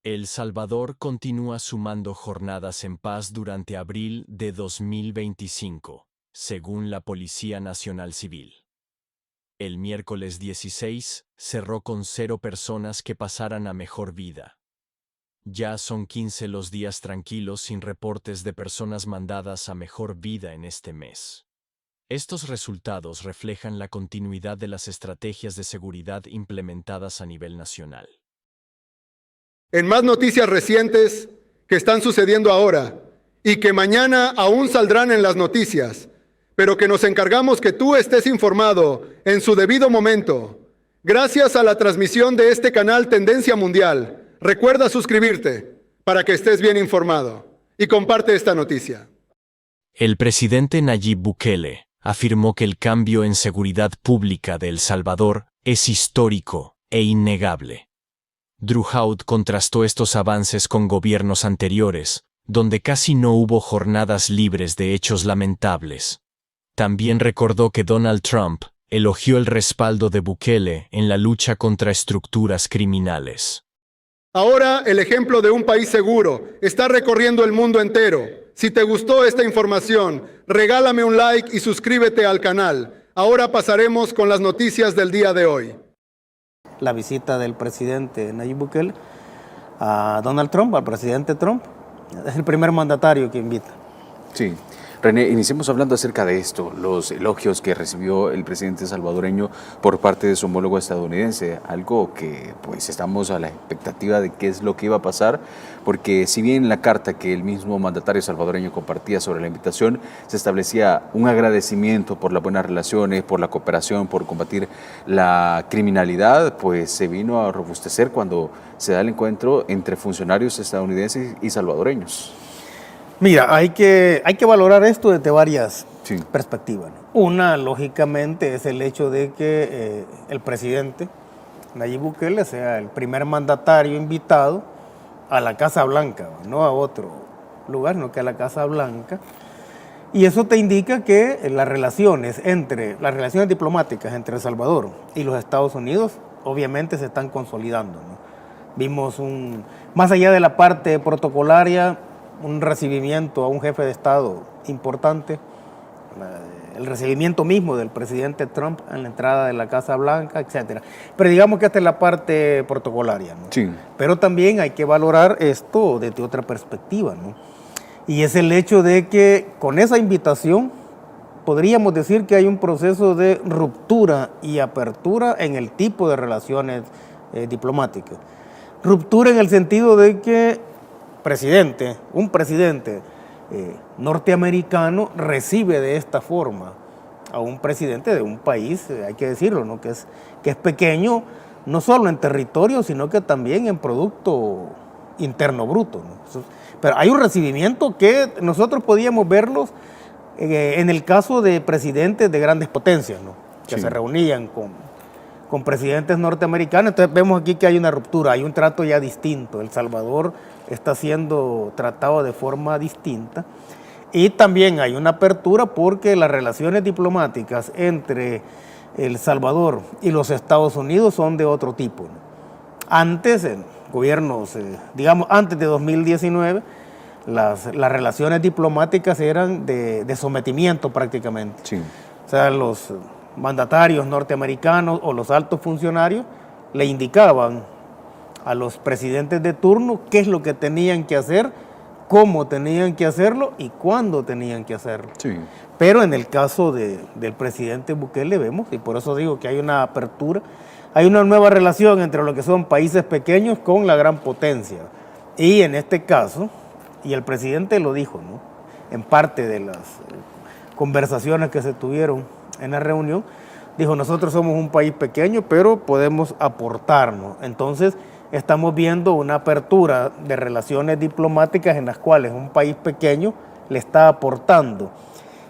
El Salvador continúa sumando jornadas en paz durante abril de 2025, según la Policía Nacional Civil. El miércoles 16 cerró con 0 personas que pasaran a mejor vida. Ya son 15 los días tranquilos sin reportes de personas mandadas a mejor vida en este mes. Estos resultados reflejan la continuidad de las estrategias de seguridad implementadas a nivel nacional. En más noticias recientes que están sucediendo ahora y que mañana aún saldrán en las noticias, pero que nos encargamos que tú estés informado en su debido momento. Gracias a la transmisión de este canal Tendencia Mundial, recuerda suscribirte para que estés bien informado y comparte esta noticia. El presidente Nayib Bukele afirmó que el cambio en seguridad pública de El Salvador es histórico e innegable. Druhout contrastó estos avances con gobiernos anteriores, donde casi no hubo jornadas libres de hechos lamentables. También recordó que Donald Trump elogió el respaldo de Bukele en la lucha contra estructuras criminales. Ahora el ejemplo de un país seguro está recorriendo el mundo entero. Si te gustó esta información, regálame un like y suscríbete al canal. Ahora pasaremos con las noticias del día de hoy. La visita del presidente Nayib Bukele a Donald Trump, al presidente Trump, es el primer mandatario que invita. Sí. René, iniciemos hablando acerca de esto, los elogios que recibió el presidente salvadoreño por parte de su homólogo estadounidense, algo que pues estamos a la expectativa de qué es lo que iba a pasar, porque si bien en la carta que el mismo mandatario salvadoreño compartía sobre la invitación, se establecía un agradecimiento por las buenas relaciones, por la cooperación, por combatir la criminalidad, pues se vino a robustecer cuando se da el encuentro entre funcionarios estadounidenses y salvadoreños. Mira, hay que valorar esto desde varias perspectivas, ¿no? Una, lógicamente, es el hecho de que el presidente Nayib Bukele sea el primer mandatario invitado a la Casa Blanca, no a otro lugar, sino que a la Casa Blanca. Y eso te indica que las relaciones diplomáticas entre El Salvador y los Estados Unidos obviamente se están consolidando, ¿no? Vimos más allá de la parte protocolaria, un recibimiento a un jefe de Estado importante, el recibimiento mismo del presidente Trump en la entrada de la Casa Blanca, etc. Pero digamos que esta es la parte protocolaria, ¿no? Sí. Pero también hay que valorar esto desde otra perspectiva, ¿no? Y es el hecho de que con esa invitación podríamos decir que hay un proceso de ruptura y apertura en el tipo de relaciones diplomáticas. Ruptura en el sentido de que un presidente norteamericano recibe de esta forma a un presidente de un país, hay que decirlo, ¿no? que es pequeño, no solo en territorio, sino que también en Producto Interno Bruto, ¿no? Pero hay un recibimiento que nosotros podíamos verlos en el caso de presidentes de grandes potencias, ¿no? Que se reunían con presidentes norteamericanos. Entonces vemos aquí que hay una ruptura, hay un trato ya distinto. El Salvador está siendo tratado de forma distinta y también hay una apertura porque las relaciones diplomáticas entre El Salvador y los Estados Unidos son de otro tipo, ¿no? Antes, en gobiernos, antes de 2019, las relaciones diplomáticas eran de sometimiento prácticamente. Sí. O sea, los mandatarios norteamericanos o los altos funcionarios le indicaban a los presidentes de turno qué es lo que tenían que hacer, cómo tenían que hacerlo y cuándo tenían que hacerlo. Sí. Pero en el caso del presidente Bukele vemos, y por eso digo que hay una apertura, hay una nueva relación entre lo que son países pequeños con la gran potencia. Y en este caso, y el presidente lo dijo, ¿no? En parte de las conversaciones que se tuvieron en la reunión, dijo, nosotros somos un país pequeño, pero podemos aportarnos. Entonces, estamos viendo una apertura de relaciones diplomáticas en las cuales un país pequeño le está aportando.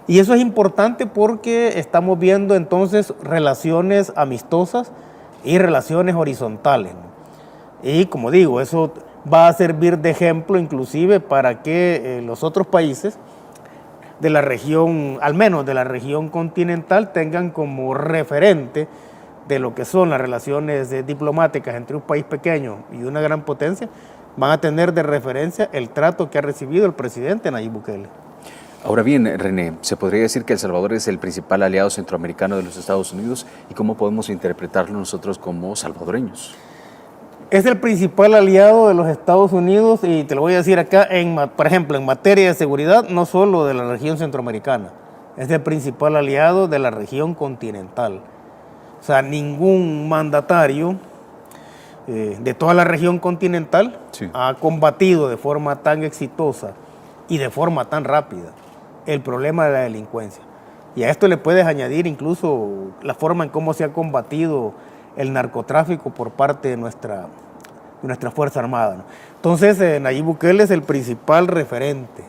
Y eso es importante porque estamos viendo entonces relaciones amistosas y relaciones horizontales, ¿no? Y como digo, eso va a servir de ejemplo inclusive para que los otros países de la región, al menos de la región continental, tengan como referente de lo que son las relaciones diplomáticas entre un país pequeño y una gran potencia, van a tener de referencia el trato que ha recibido el presidente Nayib Bukele. Ahora bien, René, ¿se podría decir que El Salvador es el principal aliado centroamericano de los Estados Unidos? ¿Y cómo podemos interpretarlo nosotros como salvadoreños? Es el principal aliado de los Estados Unidos y te lo voy a decir acá, por ejemplo, en materia de seguridad, no solo de la región centroamericana, es el principal aliado de la región continental. O sea, ningún mandatario de toda la región continental ha combatido de forma tan exitosa y de forma tan rápida el problema de la delincuencia. Y a esto le puedes añadir incluso la forma en cómo se ha combatido el narcotráfico por parte de nuestra Fuerza Armada, ¿no? Entonces, Nayib Bukele es el principal referente,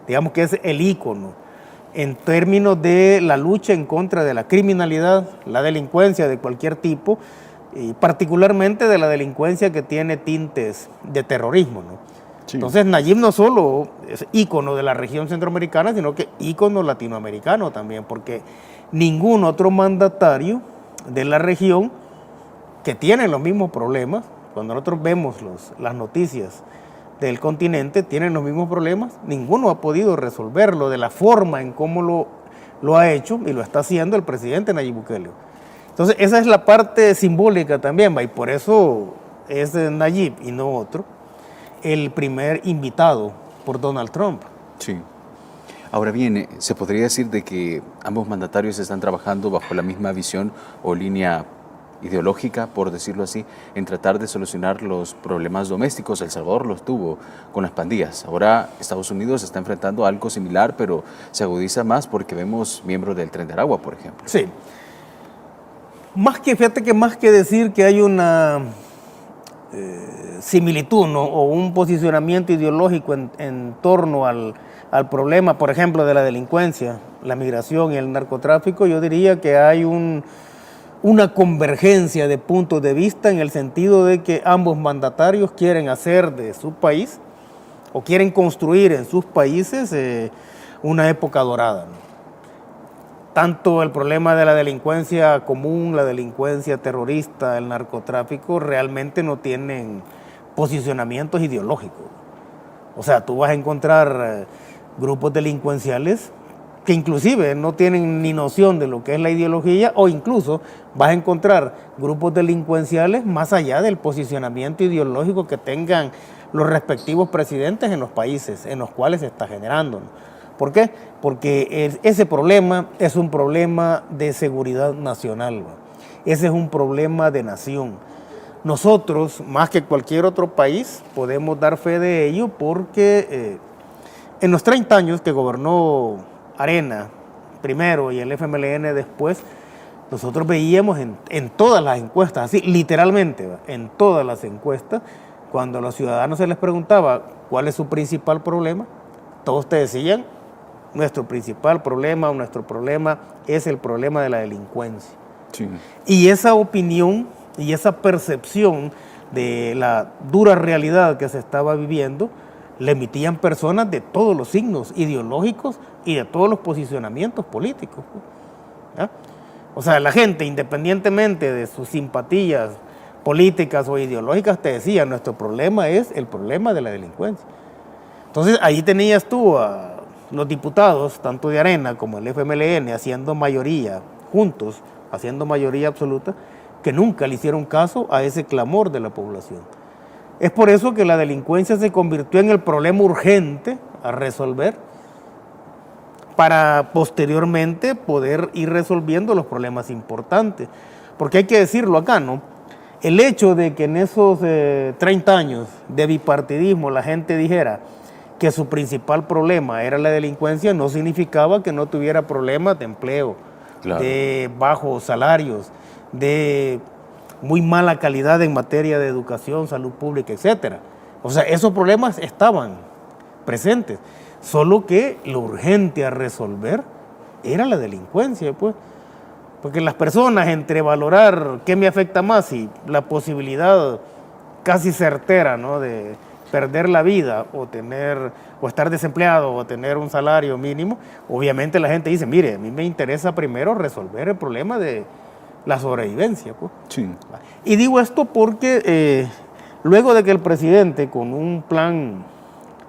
digamos que es el ícono en términos de la lucha en contra de la criminalidad, la delincuencia de cualquier tipo, y particularmente de la delincuencia que tiene tintes de terrorismo, ¿no? Sí. Entonces, Nayib no solo es ícono de la región centroamericana, sino que ícono latinoamericano también, porque ningún otro mandatario de la región que tiene los mismos problemas, cuando nosotros vemos las noticias del continente, tienen los mismos problemas, ninguno ha podido resolverlo de la forma en cómo lo ha hecho y lo está haciendo el presidente Nayib Bukele. Entonces, esa es la parte simbólica también, y por eso es Nayib y no otro el primer invitado por Donald Trump. Sí. Ahora bien, ¿se podría decir de que ambos mandatarios están trabajando bajo la misma visión o línea ideológica, por decirlo así, en tratar de solucionar los problemas domésticos? El Salvador los tuvo con las pandillas. Ahora Estados Unidos está enfrentando algo similar, pero se agudiza más porque vemos miembros del Tren de Aragua, por ejemplo. Sí. Fíjate que más que decir que hay una similitud, ¿no?, o un posicionamiento ideológico en torno al problema, por ejemplo, de la delincuencia, la migración y el narcotráfico, yo diría que hay una convergencia de puntos de vista en el sentido de que ambos mandatarios quieren hacer de su país o quieren construir en sus países una época dorada, ¿no? Tanto el problema de la delincuencia común, la delincuencia terrorista, el narcotráfico, realmente no tienen posicionamientos ideológicos. O sea, tú vas a encontrar grupos delincuenciales que inclusive no tienen ni noción de lo que es la ideología, o incluso vas a encontrar grupos delincuenciales más allá del posicionamiento ideológico que tengan los respectivos presidentes en los países en los cuales se está generando, ¿no? ¿Por qué? Porque ese problema es un problema de seguridad nacional, ¿no? Ese es un problema de nación. Nosotros, más que cualquier otro país, podemos dar fe de ello porque en los 30 años que gobernó Arena primero y el FMLN después, nosotros veíamos en todas las encuestas, así literalmente, en todas las encuestas, cuando a los ciudadanos se les preguntaba cuál es su principal problema, todos te decían: nuestro principal problema o nuestro problema es el problema de la delincuencia. Sí. Y esa opinión y esa percepción de la dura realidad que se estaba viviendo le emitían personas de todos los signos ideológicos y de todos los posicionamientos políticos, ¿ya? O sea, la gente, independientemente de sus simpatías políticas o ideológicas, te decía: nuestro problema es el problema de la delincuencia. Entonces, ahí tenías tú a los diputados, tanto de Arena como el FMLN, haciendo mayoría juntos, haciendo mayoría absoluta, que nunca le hicieron caso a ese clamor de la población. Es por eso que la delincuencia se convirtió en el problema urgente a resolver para posteriormente poder ir resolviendo los problemas importantes. Porque hay que decirlo acá, ¿no? El hecho de que en esos 30 años de bipartidismo la gente dijera que su principal problema era la delincuencia, no significaba que no tuviera problemas de empleo, claro, de bajos salarios, de muy mala calidad en materia de educación, salud pública, etc. O sea, esos problemas estaban presentes, solo que lo urgente a resolver era la delincuencia, pues. Porque las personas, entre valorar qué me afecta más y la posibilidad casi certera, ¿no?, de perder la vida o estar desempleado o tener un salario mínimo, obviamente la gente dice: mire, a mí me interesa primero resolver el problema de la sobrevivencia, pues. Sí. Y digo esto porque luego de que el presidente, con un plan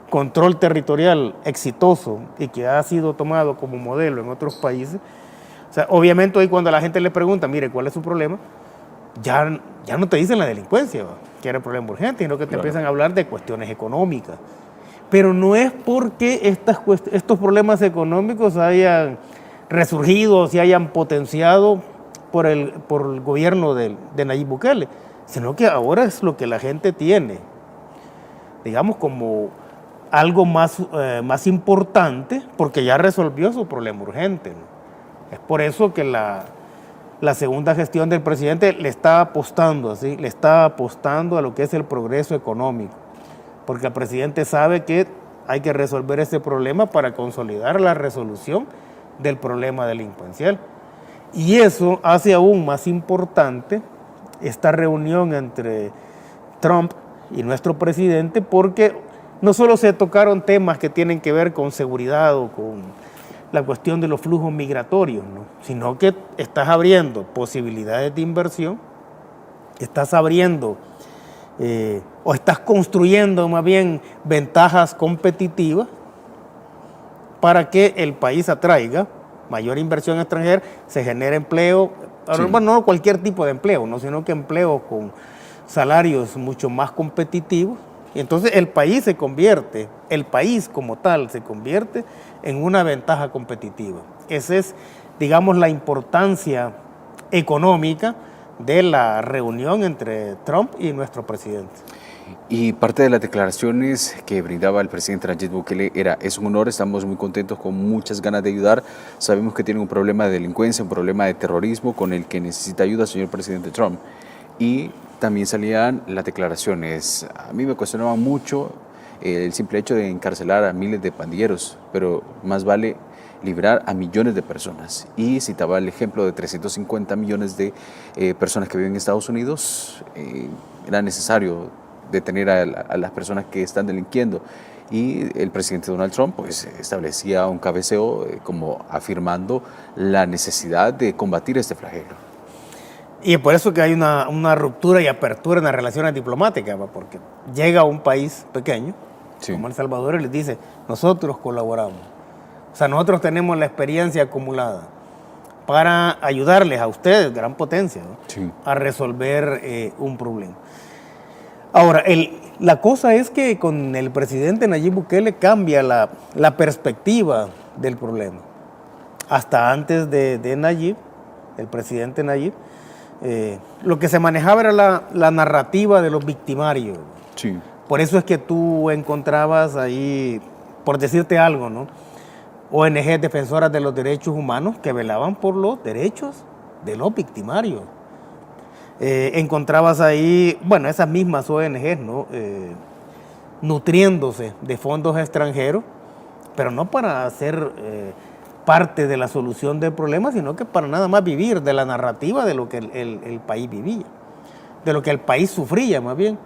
control territorial exitoso y que ha sido tomado como modelo en otros países, o sea, obviamente hoy cuando la gente le pregunta, mire, ¿cuál es su problema? Ya no te dicen la delincuencia, que era el problema urgente, sino que te empiezan a hablar de cuestiones económicas. Pero no es porque estos problemas económicos hayan resurgido o se hayan potenciado por el gobierno de Nayib Bukele, sino que ahora es lo que la gente tiene, digamos, como algo más importante, porque ya resolvió su problema urgente, ¿no? Es por eso que la segunda gestión del presidente le está apostando a lo que es el progreso económico, porque el presidente sabe que hay que resolver ese problema para consolidar la resolución del problema delincuencial. Y eso hace aún más importante esta reunión entre Trump y nuestro presidente, porque no solo se tocaron temas que tienen que ver con seguridad o con la cuestión de los flujos migratorios, ¿no? Sino que estás abriendo posibilidades de inversión, estás abriendo o estás construyendo más bien ventajas competitivas para que el país atraiga mayor inversión extranjera, se genere empleo, sí. Bueno, no cualquier tipo de empleo, ¿no? Sino que empleo con salarios mucho más competitivos. Y entonces el país como tal se convierte en una ventaja competitiva. Esa es, digamos, la importancia económica de la reunión entre Trump y nuestro presidente. Y parte de las declaraciones que brindaba el presidente Nayib Bukele era: es un honor, estamos muy contentos, con muchas ganas de ayudar, sabemos que tiene un problema de delincuencia, un problema de terrorismo con el que necesita ayuda, señor presidente Trump. Y también salían las declaraciones. A mí me cuestionaba mucho el simple hecho de encarcelar a miles de pandilleros, pero más vale librar a millones de personas. Y citaba el ejemplo de 350 millones de personas que viven en Estados Unidos. Era necesario detener a las personas que están delinquiendo. Y el presidente Donald Trump pues establecía un cabeceo como afirmando la necesidad de combatir este flagelo. Y es por eso que hay una ruptura y apertura en las relaciones diplomáticas, porque llega a un país pequeño, sí, como El Salvador, y les dice, nosotros colaboramos. O sea, nosotros tenemos la experiencia acumulada para ayudarles a ustedes, gran potencia, ¿no? Sí, a resolver un problema. Ahora, la cosa es que con el presidente Nayib Bukele cambia la perspectiva del problema. Hasta antes de Nayib, el presidente Nayib, lo que se manejaba era la narrativa de los victimarios. Sí. Por eso es que tú encontrabas ahí, por decirte algo, ¿no?, ONG defensoras de los derechos humanos que velaban por los derechos de los victimarios. Encontrabas ahí, bueno, esas mismas ONG, ¿no?, nutriéndose de fondos extranjeros, pero no para hacer parte de la solución del problema, sino que para nada más vivir de la narrativa de lo que el país vivía, de lo que el país sufría más bien.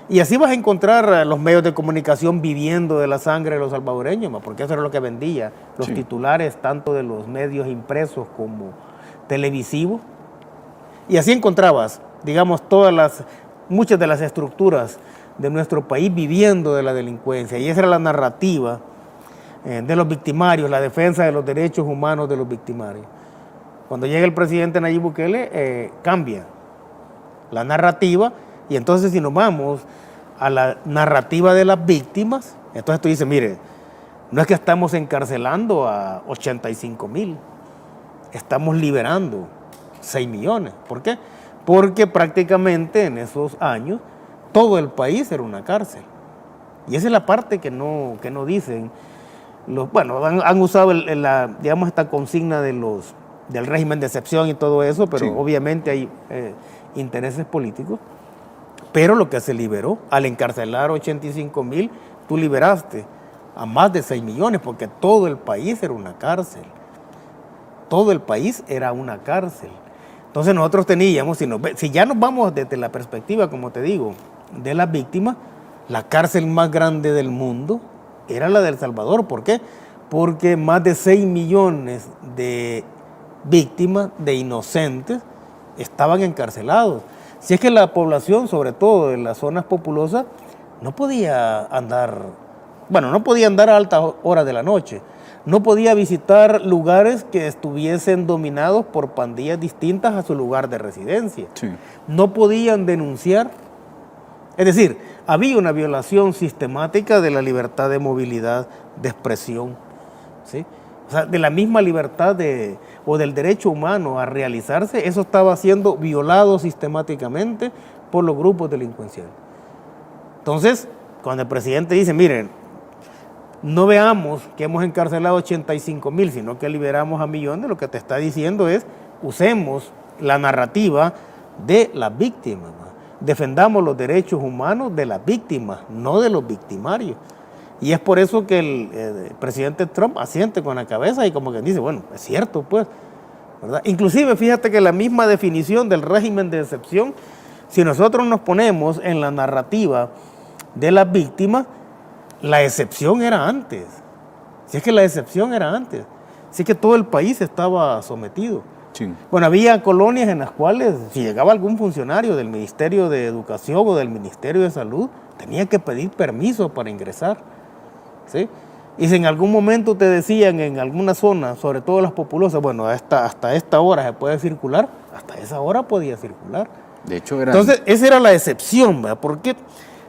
Y así vas a encontrar los medios de comunicación viviendo de la sangre de los salvadoreños, porque eso era lo que vendía, los sí, titulares tanto de los medios impresos como televisivos. Y así encontrabas, digamos, muchas de las estructuras de nuestro país viviendo de la delincuencia. Y esa era la narrativa de los victimarios, la defensa de los derechos humanos de los victimarios. Cuando llega el presidente Nayib Bukele, cambia la narrativa, y entonces si nos vamos a la narrativa de las víctimas, entonces tú dices, mire, no es que estamos encarcelando a 85,000, estamos liberando 6 millones. ¿Por qué? Porque prácticamente en esos años todo el país era una cárcel. Y esa es la parte que no dicen. Han usado digamos, esta consigna del régimen de excepción y todo eso, pero sí, obviamente hay intereses políticos. Pero lo que se liberó, al encarcelar 85,000, tú liberaste a más de 6 millones, porque todo el país era una cárcel. Todo el país era una cárcel. Entonces nosotros teníamos, si ya nos vamos desde la perspectiva, como te digo, de las víctimas, la cárcel más grande del mundo era la de El Salvador. ¿Por qué? Porque más de 6 millones de víctimas, de inocentes, estaban encarcelados. Si es que la población, sobre todo en las zonas populosas, no podía andar, no podía andar a altas horas de la noche, no podía visitar lugares que estuviesen dominados por pandillas distintas a su lugar de residencia. Sí. No podían denunciar. Es decir, había una violación sistemática de la libertad de movilidad, de expresión, ¿sí? O sea, de la misma libertad o del derecho humano a realizarse, eso estaba siendo violado sistemáticamente por los grupos delincuenciales. Entonces, cuando el presidente dice, miren, no veamos que hemos encarcelado 85,000, sino que liberamos a millones, lo que te está diciendo es, usemos la narrativa de las víctimas, ¿no? Defendamos los derechos humanos de las víctimas, no de los victimarios. Y es por eso que el presidente Trump asiente con la cabeza y como que dice, bueno, es cierto, pues, ¿verdad? Inclusive, fíjate que la misma definición del régimen de excepción, si nosotros nos ponemos en la narrativa de las víctimas, la excepción era antes. Si es que la excepción era antes. Si es que todo el país estaba sometido. Sí. Bueno, había colonias en las cuales si llegaba algún funcionario del Ministerio de Educación o del Ministerio de Salud, tenía que pedir permiso para ingresar, ¿sí? Y si en algún momento te decían en alguna zona, sobre todo las populosas, bueno, hasta esta hora se puede circular, hasta esa hora podía circular. De hecho, Entonces, esa era la excepción, ¿verdad? Porque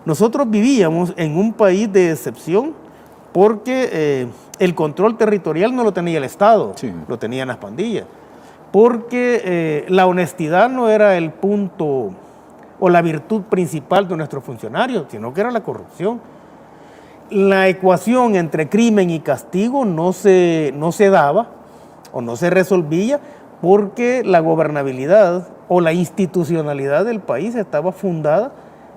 nosotros vivíamos en un país de excepción porque el control territorial no lo tenía el Estado, sí, lo tenían las pandillas. Porque la honestidad no era el punto o la virtud principal de nuestros funcionarios, sino que era la corrupción. La ecuación entre crimen y castigo no se daba o no se resolvía porque la gobernabilidad o la institucionalidad del país estaba fundada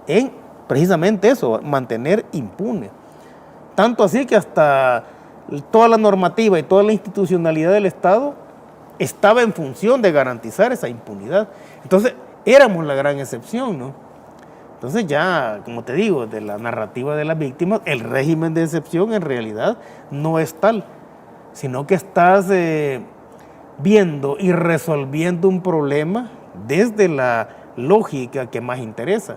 en precisamente eso, mantener impune. Tanto así que hasta toda la normativa y toda la institucionalidad del Estado estaba en función de garantizar esa impunidad. Entonces, éramos la gran excepción, ¿no? Entonces ya, como te digo, de la narrativa de las víctimas, el régimen de excepción en realidad no es tal, sino que estás viendo y resolviendo un problema desde la lógica que más interesa,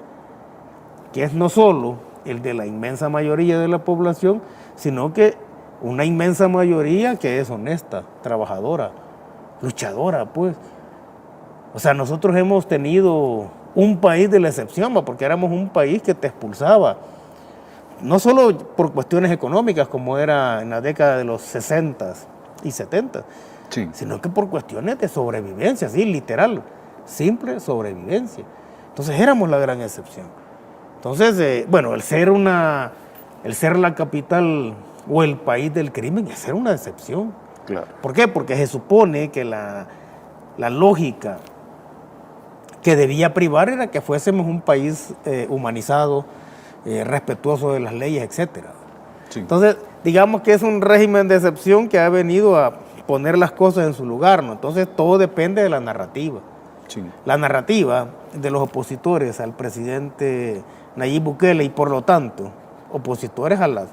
que es no solo el de la inmensa mayoría de la población, sino que una inmensa mayoría que es honesta, trabajadora, luchadora, pues. O sea, nosotros hemos tenido un país de la excepción, porque éramos un país que te expulsaba, no solo por cuestiones económicas, como era en la década de los 60 y 70, sí, sino que por cuestiones de sobrevivencia, sí, literal, simple sobrevivencia. Entonces éramos la gran excepción. Entonces, el ser la capital o el país del crimen es ser una excepción. claro. ¿Por qué? Porque se supone que la lógica que debía privar era que fuésemos un país humanizado, respetuoso de las leyes, etc. Sí. Entonces, digamos que es un régimen de excepción que ha venido a poner las cosas en su lugar, ¿no? Entonces, todo depende de la narrativa. Sí. La narrativa de los opositores al presidente Nayib Bukele y, por lo tanto, opositores a los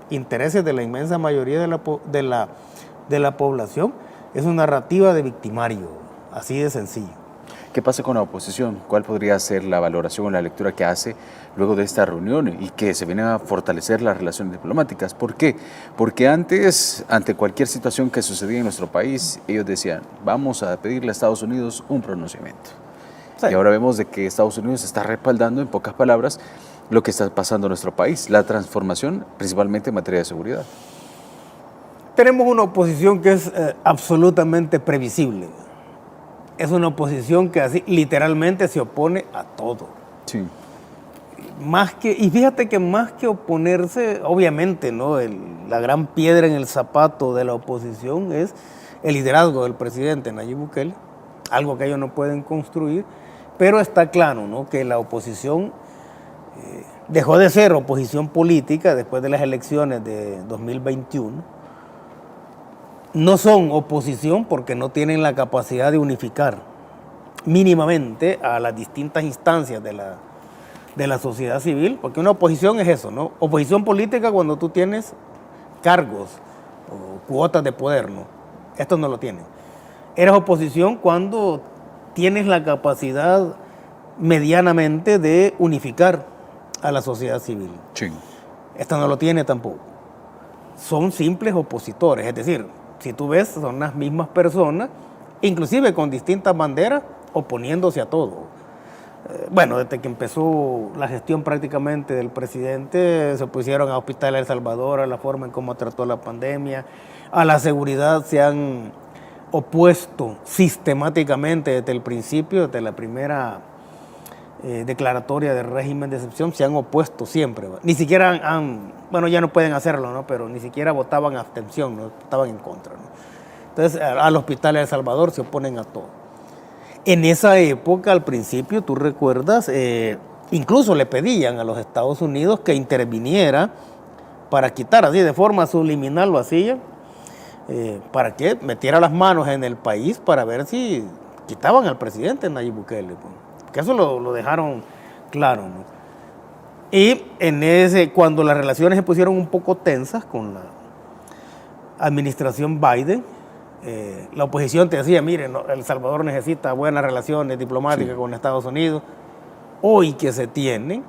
intereses de la inmensa mayoría de la población, es una narrativa de victimario, así de sencillo. ¿Qué pasa con la oposición? ¿Cuál podría ser la valoración o la lectura que hace luego de esta reunión y que se vienen a fortalecer las relaciones diplomáticas? ¿Por qué? Porque antes, ante cualquier situación que sucedía en nuestro país, ellos decían, vamos a pedirle a Estados Unidos un pronunciamiento. Sí. Y ahora vemos de que Estados Unidos está respaldando, en pocas palabras, lo que está pasando en nuestro país, la transformación principalmente en materia de seguridad. Tenemos una oposición que es absolutamente previsible. Es una oposición que así literalmente se opone a todo. Sí. Y fíjate que más que oponerse, obviamente, ¿no? La gran piedra en el zapato de la oposición es el liderazgo del presidente Nayib Bukele, algo que ellos no pueden construir, pero está claro, ¿no? Que la oposición dejó de ser oposición política después de las elecciones de 2021. No son oposición porque no tienen la capacidad de unificar mínimamente a las distintas instancias de la sociedad civil, porque una oposición es eso, ¿no? Oposición política cuando tú tienes cargos o cuotas de poder, ¿no? Estos no lo tienen. Eres oposición cuando tienes la capacidad medianamente de unificar a la sociedad civil. Sí. Esta no lo tiene tampoco. Son simples opositores, es decir, si tú ves, son las mismas personas, inclusive con distintas banderas, oponiéndose a todo. Bueno, desde que empezó la gestión prácticamente del presidente, se opusieron a Hospital El Salvador, a la forma en cómo trató la pandemia, a la seguridad se han opuesto sistemáticamente desde el principio, desde la primera declaratoria de régimen de excepción, se han opuesto siempre. Ni siquiera bueno, ya no pueden hacerlo, ¿no? Pero ni siquiera votaban abstención, ¿no? Votaban en contra, ¿no? Entonces, al Hospital El Salvador se oponen a todo. En esa época, al principio, tú recuerdas, incluso le pedían a los Estados Unidos que interviniera para quitar, así de forma subliminal lo hacían, para que metiera las manos en el país para ver si quitaban al presidente Nayib Bukele, pues. Que eso lo dejaron claro, ¿no? Y cuando las relaciones se pusieron un poco tensas con la administración Biden, la oposición te decía, miren, no, El Salvador necesita buenas relaciones diplomáticas con Estados Unidos. Hoy que se tienen,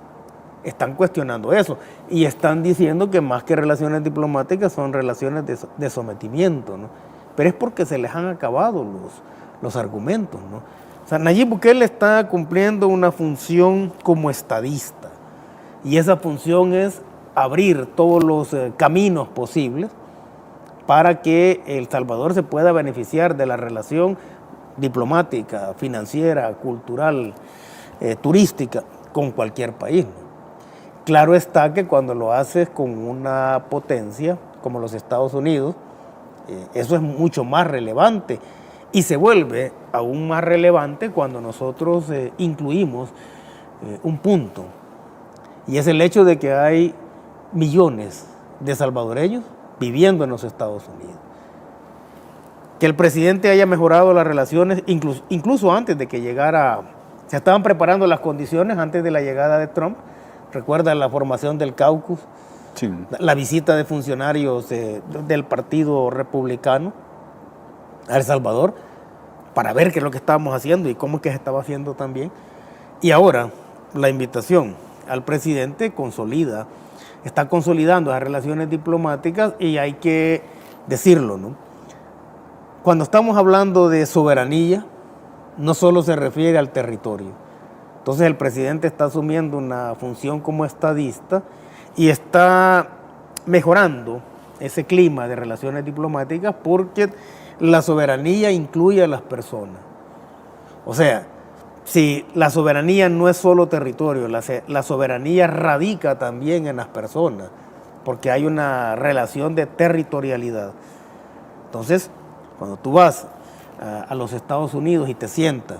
están cuestionando eso y están diciendo que más que relaciones diplomáticas son relaciones de sometimiento, ¿no? Pero es porque se les han acabado los argumentos, ¿no? O sea, Nayib Bukele está cumpliendo una función como estadista y esa función es abrir todos los caminos posibles para que El Salvador se pueda beneficiar de la relación diplomática, financiera, cultural, turística con cualquier país, ¿no? Claro está que cuando lo haces con una potencia como los Estados Unidos, eso es mucho más relevante y se vuelve aún más relevante cuando nosotros incluimos un punto, y es el hecho de que hay millones de salvadoreños viviendo en los Estados Unidos. Que el presidente haya mejorado las relaciones, incluso antes de que llegara, se estaban preparando las condiciones antes de la llegada de Trump. Recuerda la formación del caucus, Sí. la visita de funcionarios del Partido Republicano a El Salvador para ver qué es lo que estábamos haciendo y cómo es que se estaba haciendo también. Y ahora la invitación al presidente está consolidando las relaciones diplomáticas y hay que decirlo, ¿no? Cuando estamos hablando de soberanía, no solo se refiere al territorio. Entonces el presidente está asumiendo una función como estadista y está mejorando ese clima de relaciones diplomáticas porque la soberanía incluye a las personas. O sea, si la soberanía no es solo territorio, la soberanía radica también en las personas, porque hay una relación de territorialidad. Entonces, cuando tú vas a los Estados Unidos y te sientas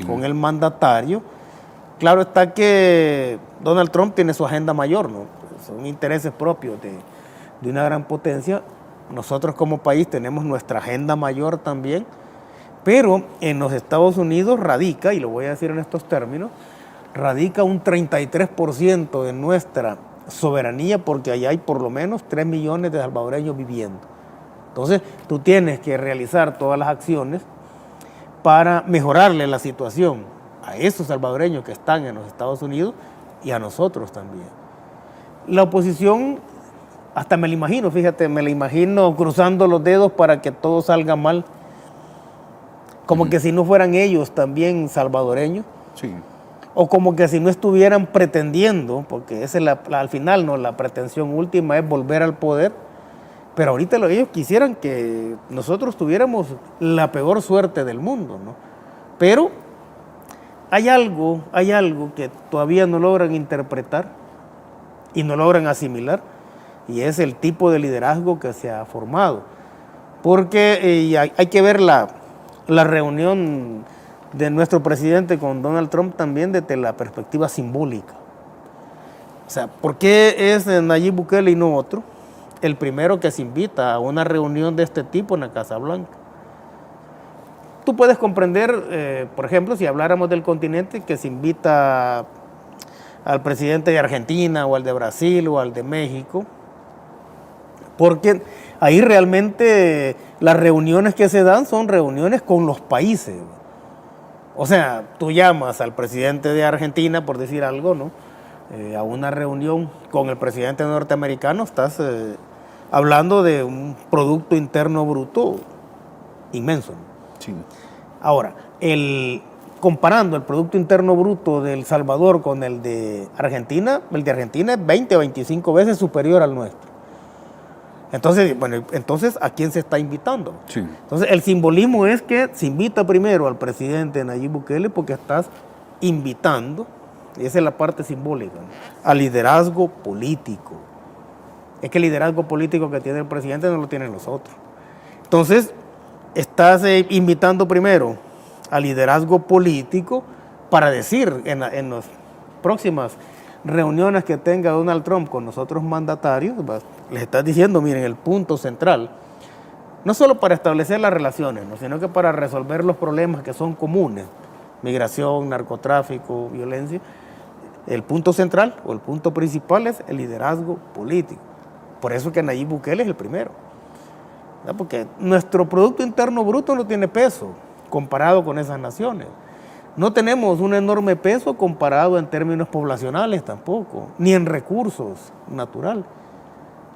con el mandatario, claro está que Donald Trump tiene su agenda mayor, ¿no? Son intereses propios de una gran potencia. Nosotros como país tenemos nuestra agenda mayor también, pero en los Estados Unidos radica, y lo voy a decir en estos términos, radica un 33% de nuestra soberanía porque allá hay por lo menos 3 millones de salvadoreños viviendo. Entonces tú tienes que realizar todas las acciones para mejorarle la situación a esos salvadoreños que están en los Estados Unidos y a nosotros también. La oposición, hasta me la imagino, fíjate, me la imagino cruzando los dedos para que todo salga mal, como que si no fueran ellos también salvadoreños, Sí. o como que si no estuvieran pretendiendo, porque esa es al final, ¿no? La pretensión última es volver al poder, pero ahorita ellos quisieran que nosotros tuviéramos la peor suerte del mundo, ¿no? Pero hay algo que todavía no logran interpretar y no logran asimilar, y es el tipo de liderazgo que se ha formado. Porque hay que ver la reunión de nuestro presidente con Donald Trump también desde la perspectiva simbólica. O sea, ¿por qué es Nayib Bukele y no otro el primero que se invita a una reunión de este tipo en la Casa Blanca? Tú puedes comprender, por ejemplo, si habláramos del continente, que se invita al presidente de Argentina o al de Brasil o al de México, porque ahí realmente las reuniones que se dan son reuniones con los países. O sea, tú llamas al presidente de Argentina, por decir algo, ¿no? A una reunión con el presidente norteamericano, estás hablando de un Producto Interno Bruto inmenso, ¿no? Sí. Ahora, comparando el Producto Interno Bruto de El Salvador con el de Argentina es 20 o 25 veces superior al nuestro. Entonces, bueno, ¿a quién se está invitando? Sí. Entonces, el simbolismo es que se invita primero al presidente Nayib Bukele porque estás invitando, y esa es la parte simbólica, ¿no?, al liderazgo político. Es que el liderazgo político que tiene el presidente no lo tienen los otros. Entonces, estás invitando primero al liderazgo político para decir en las próximas reuniones que tenga Donald Trump con los otros mandatarios, les estás diciendo, miren, el punto central, no solo para establecer las relaciones, ¿no?, sino que para resolver los problemas que son comunes, migración, narcotráfico, violencia, el punto central o el punto principal es el liderazgo político. Por eso que Nayib Bukele es el primero, ¿verdad? Porque nuestro Producto Interno Bruto no tiene peso comparado con esas naciones. No tenemos un enorme peso comparado en términos poblacionales tampoco, ni en recursos naturales.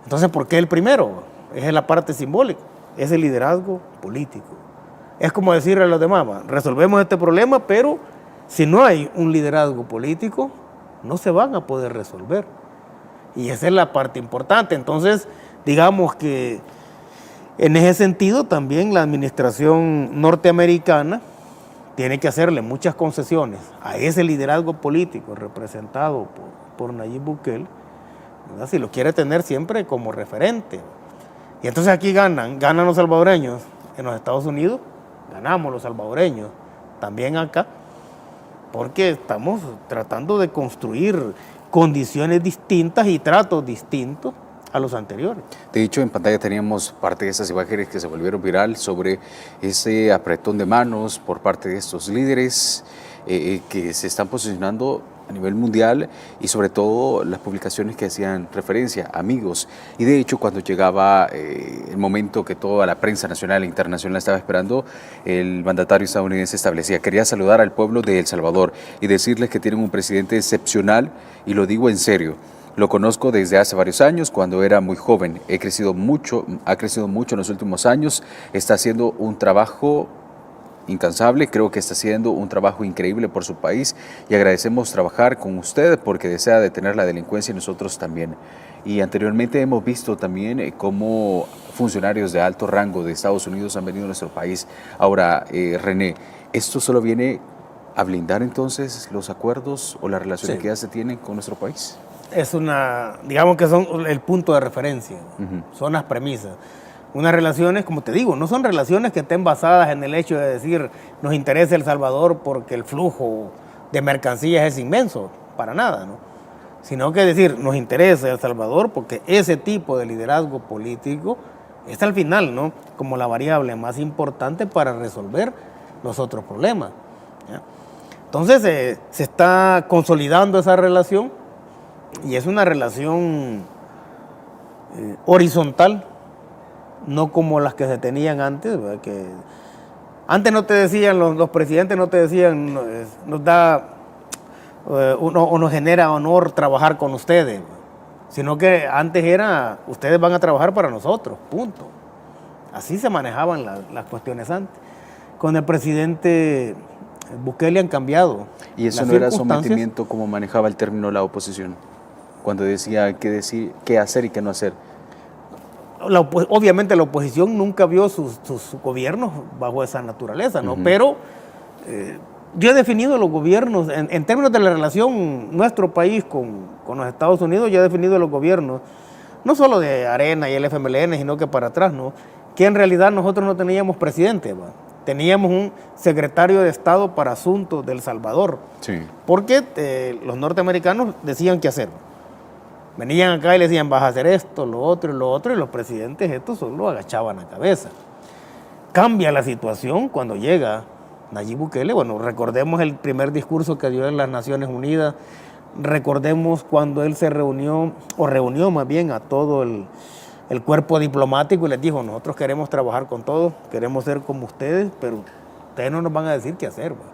Entonces, ¿por qué el primero? Es la parte simbólica, es el liderazgo político. Es como decirle a los demás, resolvemos este problema, pero si no hay un liderazgo político, no se van a poder resolver. Y esa es la parte importante. Entonces, digamos que en ese sentido también la administración norteamericana tiene que hacerle muchas concesiones a ese liderazgo político representado por Nayib Bukele, ¿verdad?, si lo quiere tener siempre como referente. Y entonces aquí ganan los salvadoreños en los Estados Unidos, ganamos los salvadoreños también acá, porque estamos tratando de construir condiciones distintas y tratos distintos a los anteriores. De hecho, en pantalla teníamos parte de esas imágenes que se volvieron viral sobre ese apretón de manos por parte de estos líderes que se están posicionando a nivel mundial, y sobre todo las publicaciones que hacían referencia a amigos. Y de hecho, cuando llegaba el momento que toda la prensa nacional e internacional estaba esperando, el mandatario estadounidense establecía: quería saludar al pueblo de El Salvador y decirles que tienen un presidente excepcional, y lo digo en serio. Lo conozco desde hace varios años, cuando era muy joven. Ha crecido mucho en los últimos años. Está haciendo un trabajo incansable, creo que está haciendo un trabajo increíble por su país, y agradecemos trabajar con usted porque desea detener la delincuencia, y nosotros también. Y anteriormente hemos visto también cómo funcionarios de alto rango de Estados Unidos han venido a nuestro país. Ahora, René, ¿esto solo viene a blindar entonces los acuerdos o las relaciones que ya se tienen con nuestro país? Es digamos que son el punto de referencia, son las premisas. Unas relaciones, como te digo, no son relaciones que estén basadas en el hecho de decir nos interesa El Salvador porque el flujo de mercancías es inmenso, para nada, ¿no? Sino que decir nos interesa El Salvador porque ese tipo de liderazgo político es al final, ¿no?, como la variable más importante para resolver los otros problemas, ¿ya? Entonces se está consolidando esa relación, y es una relación horizontal, no como las que se tenían antes, ¿verdad? Que antes no te decían, los presidentes no te decían, nos da o nos genera honor trabajar con ustedes, sino que antes era, ustedes van a trabajar para nosotros, punto. Así se manejaban las cuestiones antes. Con el presidente Bukele han cambiado. ¿Y eso no era sometimiento como manejaba el término la oposición? Cuando decía qué decir, qué hacer y qué no hacer. Obviamente la oposición nunca vio sus gobiernos bajo esa naturaleza, ¿no? Pero yo he definido los gobiernos, en términos de la relación nuestro país con los Estados Unidos, yo he definido los gobiernos, no solo de Arena y el FMLN, sino que para atrás, ¿no?, que en realidad nosotros no teníamos presidente, ¿va? Teníamos un secretario de Estado para Asuntos de El Salvador, sí, porque los norteamericanos decían qué hacer. Venían acá y le decían, vas a hacer esto, lo otro, y los presidentes estos solo agachaban la cabeza. Cambia la situación cuando llega Nayib Bukele. Bueno, recordemos el primer discurso que dio en las Naciones Unidas, recordemos cuando él se reunió más bien a todo el cuerpo diplomático y les dijo, nosotros queremos trabajar con todos, queremos ser como ustedes, pero ustedes no nos van a decir qué hacer, ¿va?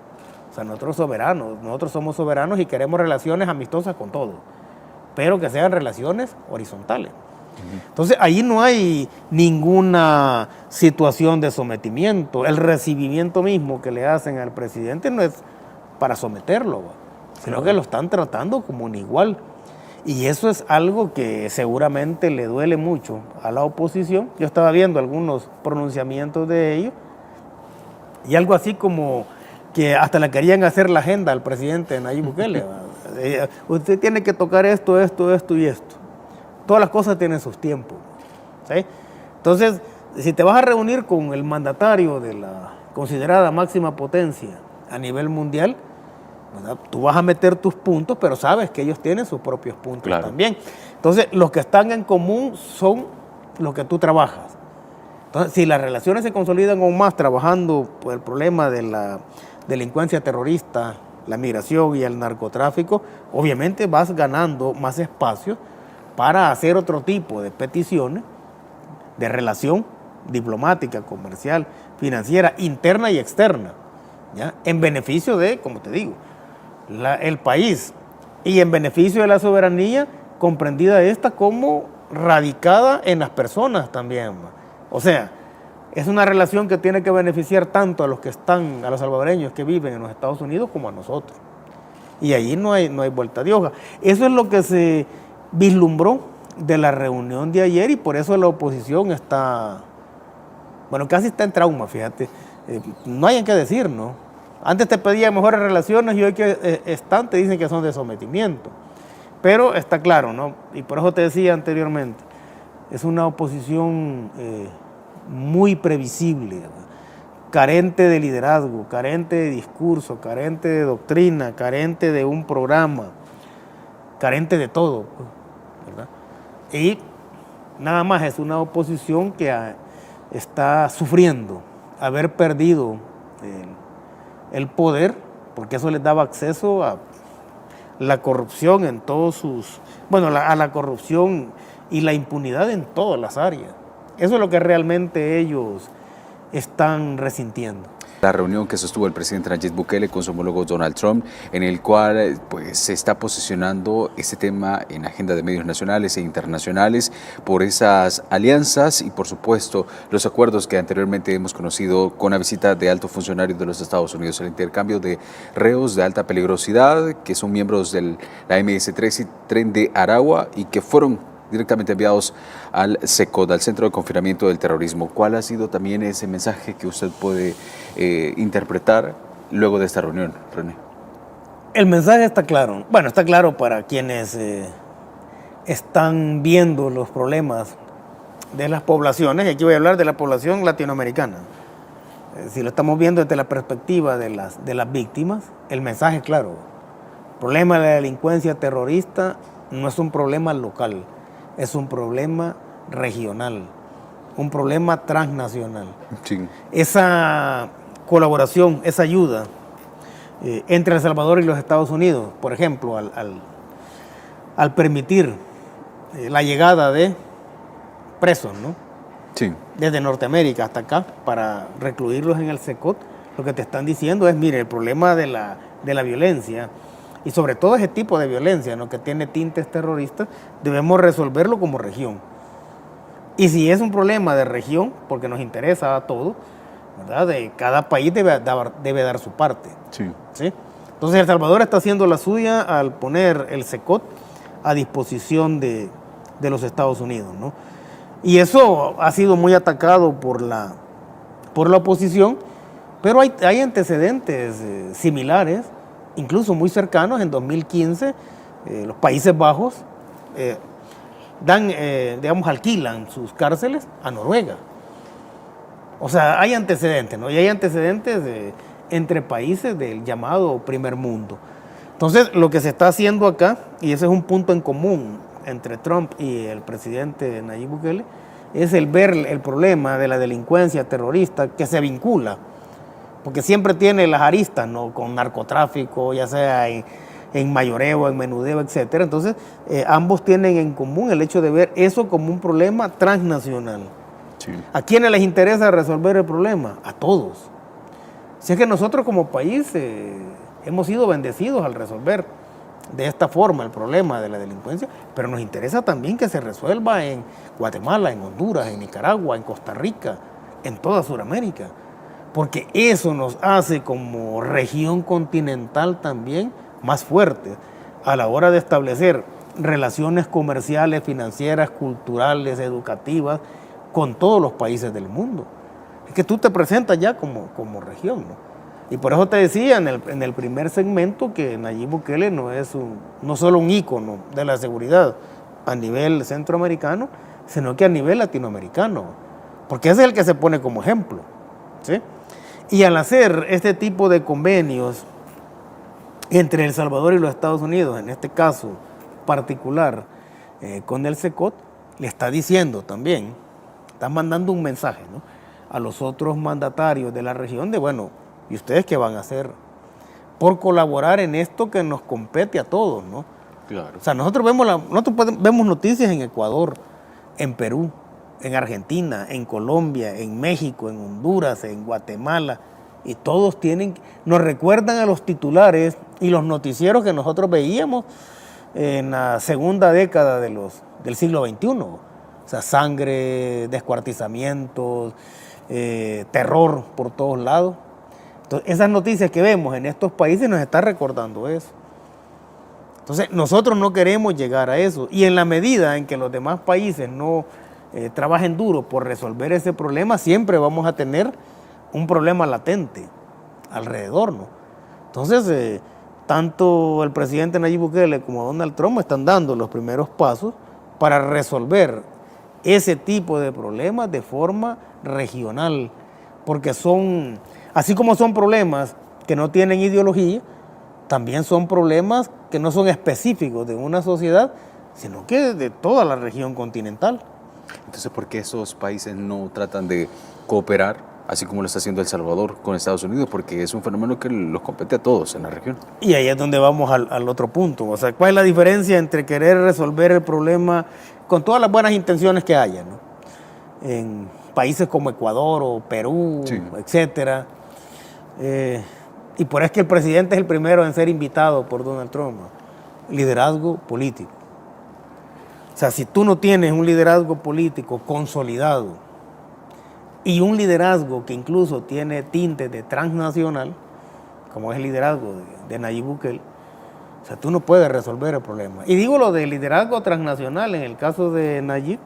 sea, nosotros soberanos, nosotros somos soberanos y queremos relaciones amistosas con todos, pero que sean relaciones horizontales. Entonces, ahí no hay ninguna situación de sometimiento. El recibimiento mismo que le hacen al presidente no es para someterlo, sino que lo están tratando como un igual. Y eso es algo que seguramente le duele mucho a la oposición. Yo estaba viendo algunos pronunciamientos de ellos y algo así como que hasta le querían hacer la agenda al presidente Nayib Bukele. Usted tiene que tocar esto, esto, esto y esto. Todas las cosas tienen sus tiempos, ¿sí? Entonces, si te vas a reunir con el mandatario de la considerada máxima potencia a nivel mundial, ¿verdad? Tú vas a meter tus puntos, pero sabes que ellos tienen sus propios puntos también. Entonces, los que están en común son los que tú trabajas. Entonces, si las relaciones se consolidan aún más trabajando por el problema de la delincuencia terrorista, la migración y el narcotráfico, obviamente vas ganando más espacio para hacer otro tipo de peticiones de relación diplomática, comercial, financiera, interna y externa, ¿ya? En beneficio de, como te digo, el país y en beneficio de la soberanía, comprendida esta como radicada en las personas también. O sea, es una relación que tiene que beneficiar tanto a los que están, a los salvadoreños que viven en los Estados Unidos como a nosotros. Y ahí no hay vuelta de hoja. Eso es lo que se vislumbró de la reunión de ayer y por eso la oposición está, bueno, casi está en trauma, fíjate. No hay en qué decir, ¿no? Antes te pedían mejores relaciones y hoy que están te dicen que son de sometimiento. Pero está claro, ¿no? Y por eso te decía anteriormente, es una oposición muy previsible, carente de liderazgo, carente de discurso, carente de doctrina, carente de un programa, carente de todo, ¿verdad? Y nada más es una oposición que está sufriendo haber perdido el poder, porque eso les daba acceso a la corrupción en todos sus, bueno, a la corrupción y la impunidad en todas las áreas. Eso es lo que realmente ellos están resintiendo. La reunión que sostuvo el presidente Nayib Bukele con su homólogo Donald Trump, en el cual pues, se está posicionando este tema en agenda de medios nacionales e internacionales por esas alianzas y por supuesto los acuerdos que anteriormente hemos conocido con la visita de altos funcionarios de los Estados Unidos, el intercambio de reos de alta peligrosidad que son miembros de la MS-13 y Tren de Aragua y que fueron directamente enviados al CECOT, al Centro de Confinamiento del Terrorismo. ¿Cuál ha sido también ese mensaje que usted puede interpretar luego de esta reunión, René? El mensaje está claro. Bueno, está claro para quienes están viendo los problemas de las poblaciones, y aquí voy a hablar de la población latinoamericana. Si lo estamos viendo desde la perspectiva de las víctimas, el mensaje es claro. El problema de la delincuencia terrorista no es un problema local, es un problema regional, un problema transnacional. Sí. Esa colaboración, esa ayuda entre El Salvador y los Estados Unidos, por ejemplo, al permitir la llegada de presos, ¿no? Sí. Desde Norteamérica hasta acá, para recluirlos en el CECOT, lo que te están diciendo es, mire, el problema de la violencia, y sobre todo ese tipo de violencia, ¿no?, que tiene tintes terroristas, debemos resolverlo como región. Y si es un problema de región, porque nos interesa a todos, ¿verdad?, de cada país debe dar su parte. Sí. ¿Sí? Entonces El Salvador está haciendo la suya al poner el CECOT a disposición de los Estados Unidos, ¿no? Y eso ha sido muy atacado por la oposición, pero hay antecedentes similares, incluso muy cercanos. En 2015, los Países Bajos alquilan sus cárceles a Noruega. O sea, hay antecedentes, ¿no? Y hay antecedentes entre países del llamado primer mundo. Entonces, lo que se está haciendo acá, y ese es un punto en común entre Trump y el presidente Nayib Bukele, es el ver el problema de la delincuencia terrorista que se vincula, porque siempre tiene las aristas, ¿no?, con narcotráfico, ya sea en mayoreo, en menudeo, etcétera. Entonces, ambos tienen en común el hecho de ver eso como un problema transnacional. Sí. ¿A quiénes les interesa resolver el problema? A todos. Si es que nosotros como país hemos sido bendecidos al resolver de esta forma el problema de la delincuencia, pero nos interesa también que se resuelva en Guatemala, en Honduras, en Nicaragua, en Costa Rica, en toda Sudamérica, porque eso nos hace como región continental también más fuertes a la hora de establecer relaciones comerciales, financieras, culturales, educativas con todos los países del mundo. Es que tú te presentas ya como región, ¿no? Y por eso te decía en el primer segmento que Nayib Bukele no solo un ícono de la seguridad a nivel centroamericano, sino que a nivel latinoamericano, porque ese es el que se pone como ejemplo, ¿sí? Y al hacer este tipo de convenios entre El Salvador y los Estados Unidos, en este caso particular con el CECOT, le está diciendo también, está mandando un mensaje, ¿no?, a los otros mandatarios de la región de, bueno, ¿y ustedes qué van a hacer por colaborar en esto que nos compete a todos, ¿no? Claro. O sea, nosotros vemos noticias en Ecuador, en Perú, en Argentina, en Colombia, en México, en Honduras, en Guatemala, y todos nos recuerdan a los titulares y los noticieros que nosotros veíamos en la segunda década del siglo XXI. O sea, sangre, descuartizamientos, terror por todos lados. Entonces, esas noticias que vemos en estos países nos están recordando eso. Entonces, nosotros no queremos llegar a eso. Y en la medida en que los demás países no trabajen duro por resolver ese problema, siempre vamos a tener un problema latente alrededor, ¿no? Entonces, tanto el presidente Nayib Bukele como Donald Trump están dando los primeros pasos para resolver ese tipo de problemas de forma regional, porque así como son problemas que no tienen ideología, también son problemas que no son específicos de una sociedad, sino que de toda la región continental. Entonces, ¿por qué esos países no tratan de cooperar, así como lo está haciendo El Salvador con Estados Unidos? Porque es un fenómeno que los compete a todos en la región. Y ahí es donde vamos al otro punto. O sea, ¿cuál es la diferencia entre querer resolver el problema con todas las buenas intenciones que haya, ¿no?, en países como Ecuador o Perú, sí, etcétera? Y por eso es que el presidente es el primero en ser invitado por Donald Trump. Liderazgo político. O sea, si tú no tienes un liderazgo político consolidado y un liderazgo que incluso tiene tintes de transnacional, como es el liderazgo de Nayib Bukele, o sea, tú no puedes resolver el problema. Y digo lo de liderazgo transnacional en el caso de Nayib,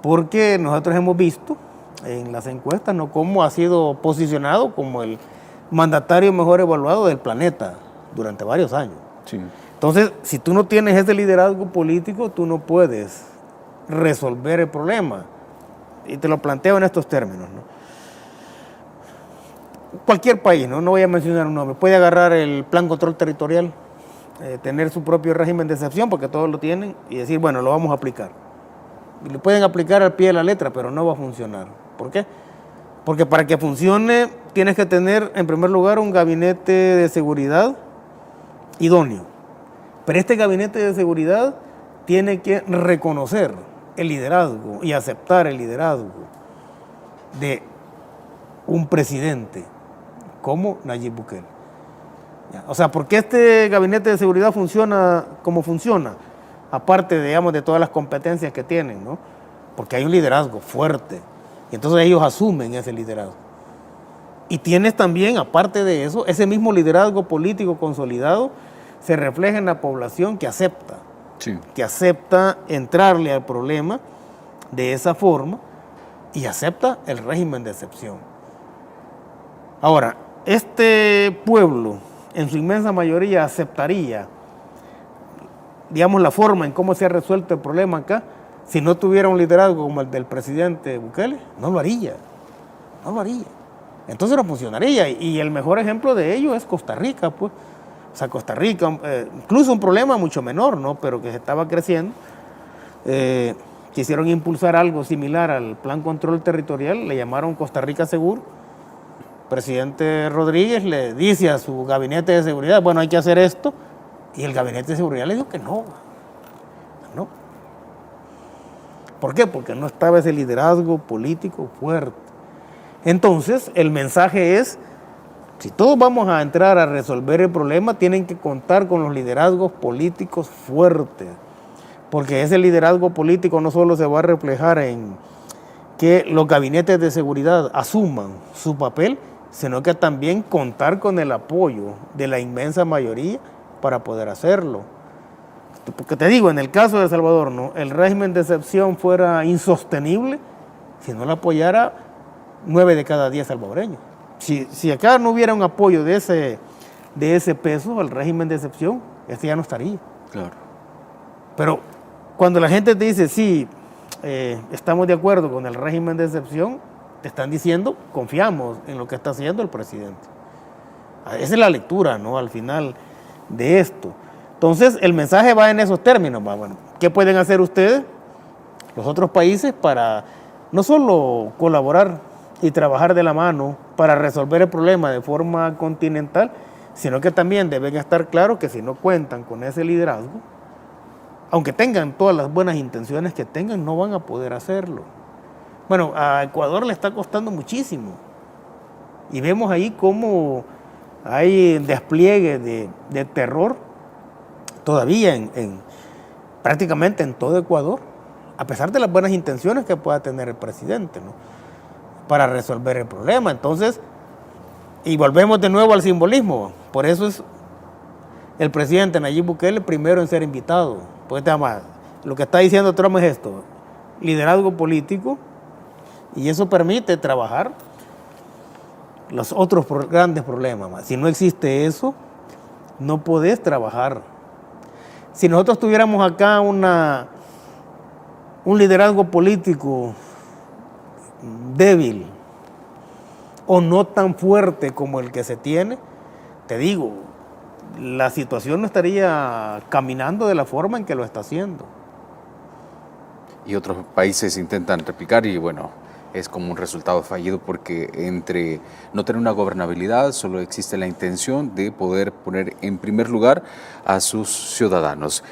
porque nosotros hemos visto en las encuestas, ¿no?, cómo ha sido posicionado como el mandatario mejor evaluado del planeta durante varios años. Sí. Entonces, si tú no tienes ese liderazgo político, tú no puedes resolver el problema. Y te lo planteo en estos términos, ¿no? Cualquier país, no voy a mencionar un nombre, puede agarrar el plan control territorial, tener su propio régimen de excepción, porque todos lo tienen, y decir, bueno, lo vamos a aplicar. Y lo pueden aplicar al pie de la letra, pero no va a funcionar. ¿Por qué? Porque para que funcione tienes que tener, en primer lugar, un gabinete de seguridad idóneo. Pero este gabinete de seguridad tiene que reconocer el liderazgo y aceptar el liderazgo de un presidente como Nayib Bukele. O sea, ¿por qué este gabinete de seguridad funciona como funciona? Aparte, digamos, de todas las competencias que tienen, ¿no? Porque hay un liderazgo fuerte. Y entonces ellos asumen ese liderazgo. Y tienes también, aparte de eso, ese mismo liderazgo político consolidado se refleja en la población que acepta. Sí. Que acepta entrarle al problema de esa forma y acepta el régimen de excepción. Ahora, este pueblo, en su inmensa mayoría, aceptaría, digamos, la forma en cómo se ha resuelto el problema acá, si no tuviera un liderazgo como el del presidente Bukele. No lo haría. Entonces no funcionaría. Y el mejor ejemplo de ello es Costa Rica, pues. O sea, Costa Rica, incluso un problema mucho menor, ¿no?, pero que se estaba creciendo. Quisieron impulsar algo similar al Plan Control Territorial, le llamaron Costa Rica Seguro. El presidente Rodríguez le dice a su gabinete de seguridad, bueno, hay que hacer esto, y el gabinete de seguridad le dijo que no. ¿Por qué? Porque no estaba ese liderazgo político fuerte. Entonces, el mensaje es, Si todos vamos a entrar a resolver el problema, tienen que contar con los liderazgos políticos fuertes, porque ese liderazgo político no solo se va a reflejar en que los gabinetes de seguridad asuman su papel, sino que también contar con el apoyo de la inmensa mayoría para poder hacerlo. Porque te digo, en el caso de El Salvador, ¿no?, el régimen de excepción fuera insostenible si no lo apoyara 9 de cada 10 salvadoreños. Si acá no hubiera un apoyo de ese peso al régimen de excepción, este ya no estaría. Claro. Pero cuando la gente te dice, sí, estamos de acuerdo con el régimen de excepción, te están diciendo, confiamos en lo que está haciendo el presidente. Esa es la lectura, ¿no?, al final de esto. Entonces, el mensaje va en esos términos. Bueno, ¿qué pueden hacer ustedes, los otros países, para no solo colaborar y trabajar de la mano para resolver el problema de forma continental, sino que también deben estar claros que si no cuentan con ese liderazgo, aunque tengan todas las buenas intenciones que tengan, no van a poder hacerlo? Bueno, a Ecuador le está costando muchísimo. Y vemos ahí cómo hay despliegue de terror todavía prácticamente en todo Ecuador, a pesar de las buenas intenciones que pueda tener el presidente, ¿no?, para resolver el problema. Entonces, y volvemos de nuevo al simbolismo. Por eso es el presidente Nayib Bukele el primero en ser invitado. Porque lo que está diciendo Trump es esto: liderazgo político, y eso permite trabajar los otros grandes problemas. Si no existe eso, no podés trabajar. Si nosotros tuviéramos acá un liderazgo político débil o no tan fuerte como el que se tiene, te digo, la situación no estaría caminando de la forma en que lo está haciendo. Y otros países intentan replicar y bueno, es como un resultado fallido, porque entre no tener una gobernabilidad solo existe la intención de poder poner en primer lugar a sus ciudadanos.